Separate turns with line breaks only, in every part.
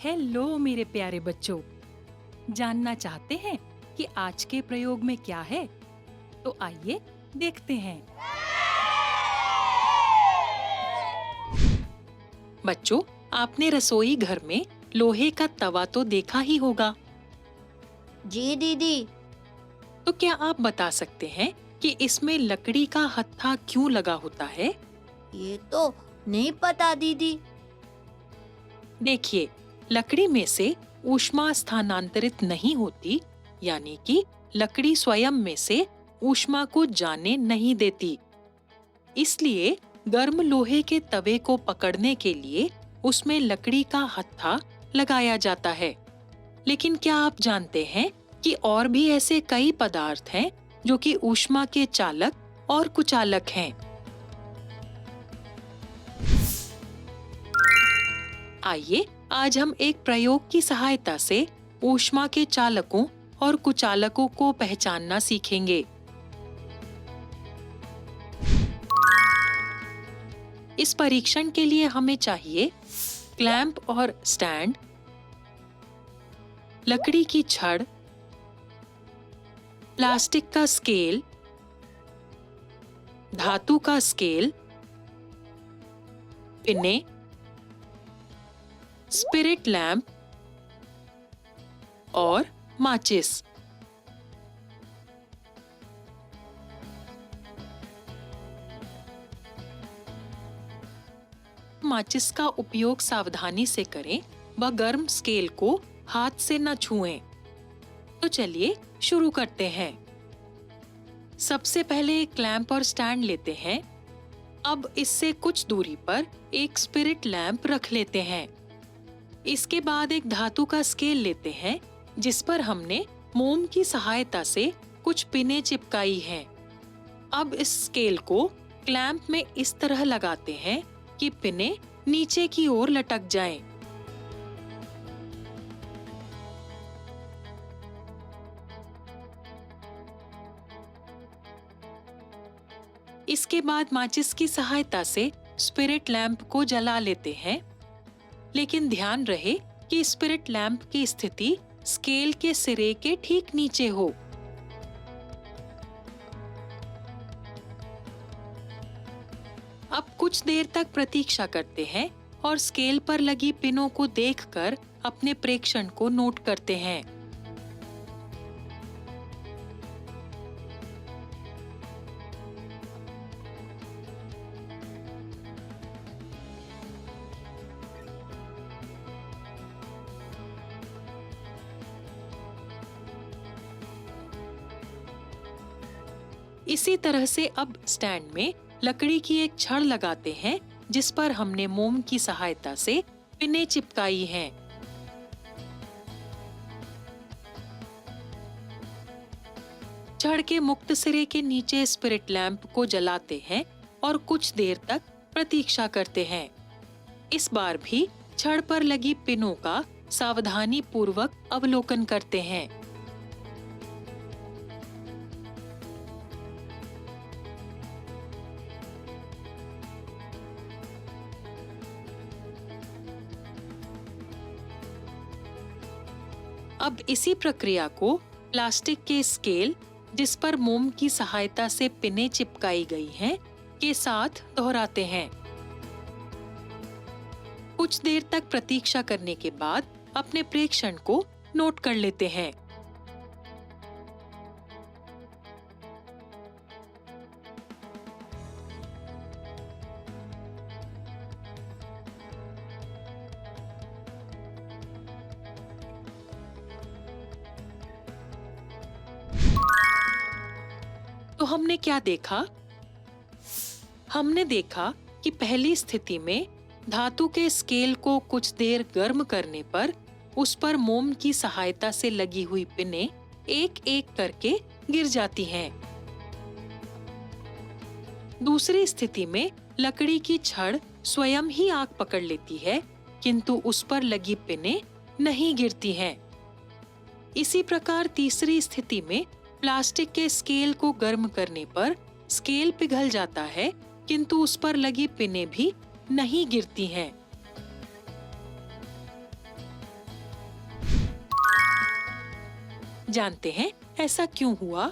Hello मेरे प्यारे बच्चों, जानना चाहते हैं कि आज के प्रयोग में क्या है? तो आइए देखते हैं। बच्चों, आपने रसोई घर में लोहे का तवा तो देखा ही होगा।
जी दीदी।
तो क्या आप बता सकते हैं कि इसमें लकड़ी का हत्था क्यों लगा होता है?
ये तो नहीं पता दीदी।
देखिए, लकड़ी में से ऊष्मा स्थानांतरित नहीं होती, यानी कि लकड़ी स्वयं में से ऊष्मा को जाने नहीं देती। इसलिए गर्म लोहे के तवे को पकड़ने के लिए उसमें लकड़ी का हत्था लगाया जाता है। लेकिन क्या आप जानते हैं कि और भी ऐसे कई पदार्थ हैं जो कि ऊष्मा के चालक और कुचालक हैं? आइए आज हम एक प्रयोग की सहायता से ऊष्मा के चालकों और कुचालकों को पहचानना सीखेंगे। इस परीक्षण के लिए हमें चाहिए क्लैंप और स्टैंड, लकड़ी की छड़, प्लास्टिक का स्केल, धातु का स्केल, पिने, स्पिरिट लैंप और माचिस। माचिस का उपयोग सावधानी से करें व गर्म स्केल को हाथ से न छुएं। तो चलिए शुरू करते हैं। सबसे पहले एक क्लैंप और स्टैंड लेते हैं। अब इससे कुछ दूरी पर एक स्पिरिट लैंप रख लेते हैं। इसके बाद एक धातु का स्केल लेते हैं जिस पर हमने मोम की सहायता से कुछ पिनें चिपकाई हैं। अब इस स्केल को क्लैंप में इस तरह लगाते हैं कि पिनें नीचे की ओर लटक जाएं। इसके बाद माचिस की सहायता से स्पिरिट लैंप को जला लेते हैं। लेकिन ध्यान रहे कि स्पिरिट लैंप की स्थिति स्केल के सिरे के ठीक नीचे हो। अब कुछ देर तक प्रतीक्षा करते हैं और स्केल पर लगी पिनों को देखकर अपने प्रेक्षण को नोट करते हैं। इसी तरह से अब स्टैंड में लकड़ी की एक छड़ लगाते हैं जिस पर हमने मोम की सहायता से पिनें चिपकाई हैं। छड़ के मुक्त सिरे के नीचे स्पिरिट लैंप को जलाते हैं और कुछ देर तक प्रतीक्षा करते हैं। इस बार भी छड़ पर लगी पिनों का सावधानी पूर्वक अवलोकन करते हैं। अब इसी प्रक्रिया को प्लास्टिक के स्केल जिस पर मोम की सहायता से पिनें चिपकाई गई हैं, के साथ दोहराते हैं। कुछ देर तक प्रतीक्षा करने के बाद अपने प्रेक्षण को नोट कर लेते हैं। तो हमने क्या देखा? हमने देखा कि पहली स्थिति में धातु के स्केल को कुछ देर गर्म करने पर उस पर मोम की सहायता से लगी हुई पिनें एक-एक करके गिर जाती हैं। दूसरी स्थिति में लकड़ी की छड़ स्वयं ही आग पकड़ लेती है, किंतु उस पर लगी पिनें नहीं गिरती हैं। इसी प्रकार तीसरी स्थिति में प्लास्टिक के स्केल को गर्म करने पर स्केल पिघल जाता है, किंतु उस पर लगी पिनें भी नहीं गिरती हैं। जानते हैं ऐसा क्यों हुआ?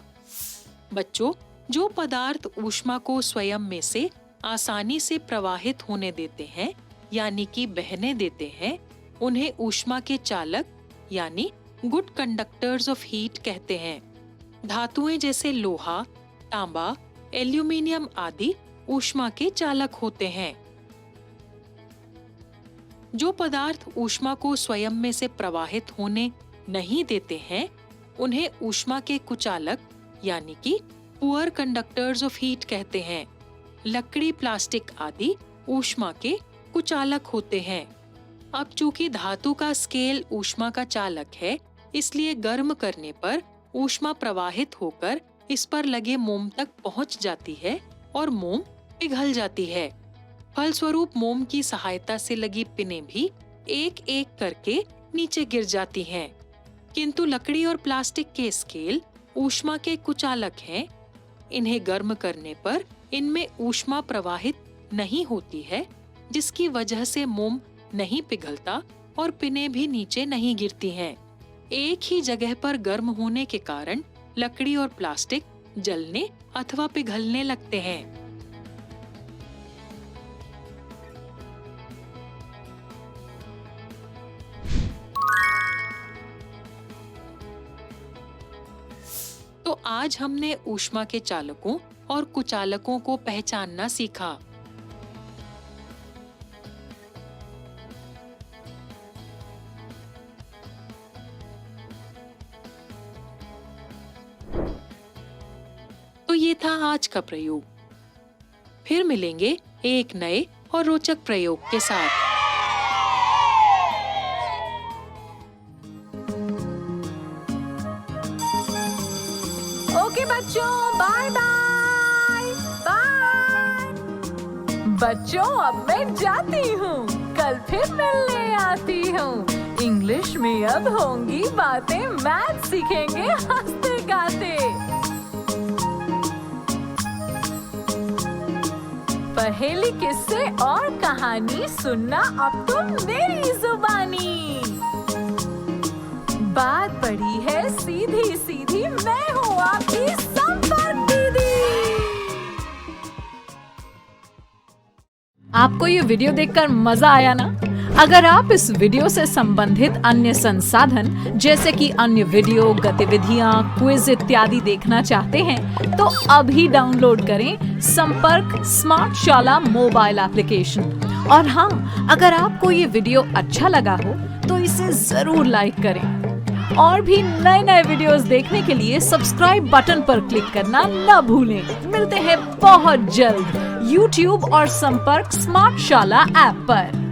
बच्चों, जो पदार्थ ऊष्मा को स्वयं में से आसानी से प्रवाहित होने देते हैं यानी कि बहने देते हैं, उन्हें ऊष्मा के चालक यानी गुड कंडक्टर्स ऑफ हीट कहते हैं। धातुएं जैसे लोहा, तांबा, एल्यूमीनियम आदि ऊष्मा के चालक होते हैं। जो पदार्थ ऊष्मा को स्वयं में से प्रवाहित होने नहीं देते हैं, उन्हें ऊष्मा के कुचालक यानी कि पुअर कंडक्टर्स ऑफ हीट कहते हैं। लकड़ी, प्लास्टिक आदि ऊष्मा के कुचालक होते हैं। अब चूंकि धातु का स्केल ऊष्मा का चालक है, इसलिए गर्म करने पर ऊष्मा प्रवाहित होकर इस पर लगे मोम तक पहुंच जाती है और मोम पिघल जाती है। फलस्वरूप मोम की सहायता से लगी पिनें भी एक एक करके नीचे गिर जाती हैं। किंतु लकड़ी और प्लास्टिक के स्केल ऊष्मा के कुचालक हैं। इन्हें गर्म करने पर इनमें ऊष्मा प्रवाहित नहीं होती है, जिसकी वजह से मोम नहीं पिघलता और पिनें भी नीचे नहीं गिरती हैं। एक ही जगह पर गर्म होने के कारण लकड़ी और प्लास्टिक जलने अथवा पिघलने लगते हैं। तो आज हमने ऊष्मा के चालकों और कुचालकों को पहचानना सीखा। तो ये था आज का प्रयोग। फिर मिलेंगे एक नए और रोचक प्रयोग के साथ।
ओके बच्चों, बाय बाय बाय। बच्चों, अब मैं जाती हूँ, कल फिर मिलने आती हूँ। इंग्लिश में अब होंगी बातें, मैथ सीखेंगे हंसते गाते। पहेली, किस्से और कहानी सुनना अब तुम मेरी जुबानी। बात बड़ी है सीधी सीधी, मैं हूँ आपकी संपर्क दीदी। आपको ये वीडियो देखकर मजा आया ना? अगर आप इस वीडियो से संबंधित अन्य संसाधन जैसे कि अन्य वीडियो, गतिविधियां, क्विज इत्यादि देखना चाहते हैं तो अभी डाउनलोड करें संपर्क स्मार्ट शाला मोबाइल एप्लीकेशन। और हाँ, अगर आपको ये वीडियो अच्छा लगा हो तो इसे जरूर लाइक करें। और भी नए नए वीडियोस देखने के लिए सब्सक्राइब बटन पर क्लिक करना न भूलें। मिलते हैं बहुत जल्द YouTube और संपर्क स्मार्ट शाला ऐप पर।